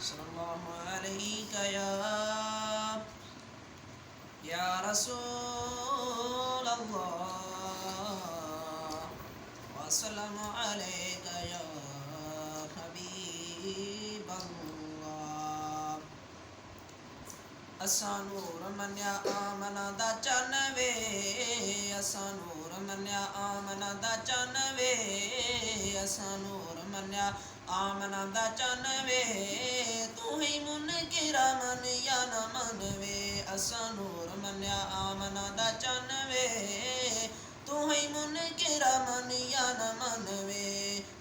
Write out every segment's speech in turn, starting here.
सल्लल्लाहु अलैका या रसूल अल्लाह वसल्लमु अलैका या हबीब अल्लाह। असा नूर मन्या आमना दा चन्न वे, असा नूर मन्या आमना दा चन्न वे, असा नूर मन्या आमना दा चन्न वे, तू ही मुनकिरा मन या न मन वे। असा नूर मन्या आमना दा चन्न वे, तू ही मुनकिरा मन या न मन वे,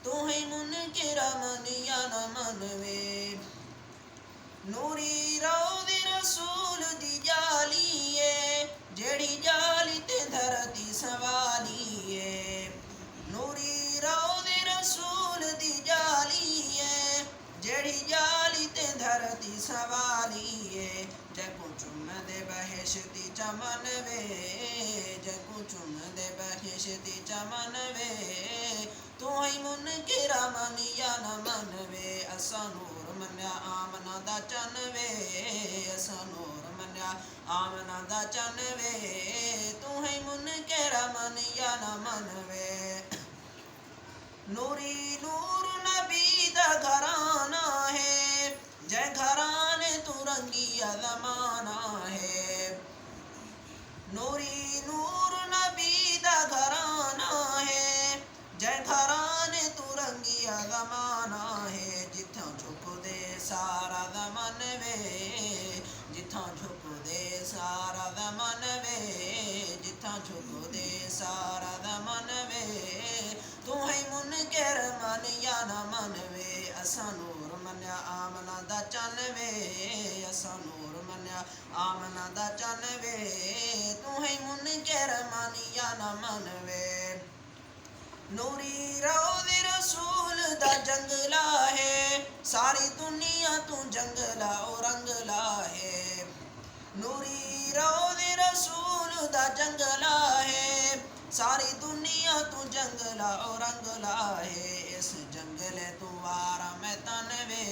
तू ही मुनकिरा मन या न मन वे। नूरी रौदी रसूल दी जाली है, जेड़ी जाली ते धरती सवाली है। नूरी रौदी रसूल दी जाली है, जेड़ी जाली ते धरती सवाली है। जगू चुम दे बहिश्ती चमन वे, जगू चुम दे बहिश्ती चमन वे, तू ही मुनकिरा मन या न मन वे। असा नूर मन्या आमना दा चन्न वे, असा नूर मन्या आमना दा चन्न वे, तू ही मुनकिरा मन या न मन वे। नूरी नूर नबी दा घराना है, जै घराने तू रंगिया ज़माना है। नूरी नूर नबी दा घराना है, जै घराने तू रंगिया ज़माना है। जिथां झुक दे सारा ज़मन वे, जिथां झुक दे सारा ज़मन वे, जिथां झुक दे सारा ज़मन वे, तू ही मुनकिर मन या न मन वे। असा नूर मन्या आमना दा चन्न वे, असा नूर मन्या आमना दा चन्न वे, तू ही मुनकिर मन या न मन वे। नूरी रौदी रसूल दा जंगला है, सारी दुनिया तू जंगला ओ रंगला है। नूरी रौदी रसूल दा जंगला है, सारी दुनिया तू जंगला ओ रंगला है। इस जंगले तू वारा मैं तन वे,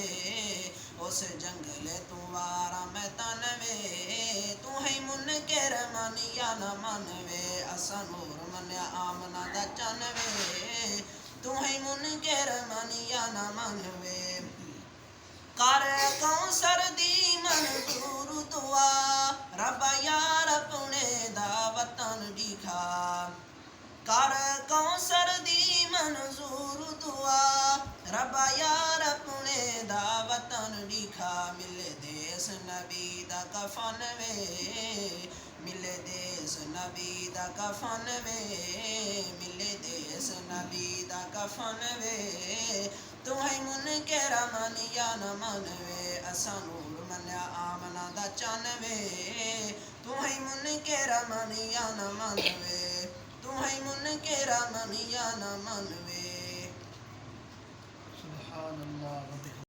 उस जंगले तू वारा मैं तन वे, तू ही मुनकिर मन या न मन वे। असा नूर मन्या आमना दा चन्न वे, तू ही मुनकिर मन या न मन वे। कर कौसर दी मंजूर दुआ, रब यार अपने दा वतन दिखा। कर कौसर दी मंजूर दुआ, रब यार अपने दा वतन दिखा। मिले देस नबी दा कफन वे, मिले देस नबी दा कफन वे, मिले देस नबी दा कफन वे, तू ही मुनकिरा मन या न मन वे। असा नूर मन्या आमना दा चन्न वे, तू ही मुनकिरा मन या न मन वे, तू ही मुनकिरा मन या न मन वे। सुभान अल्लाह।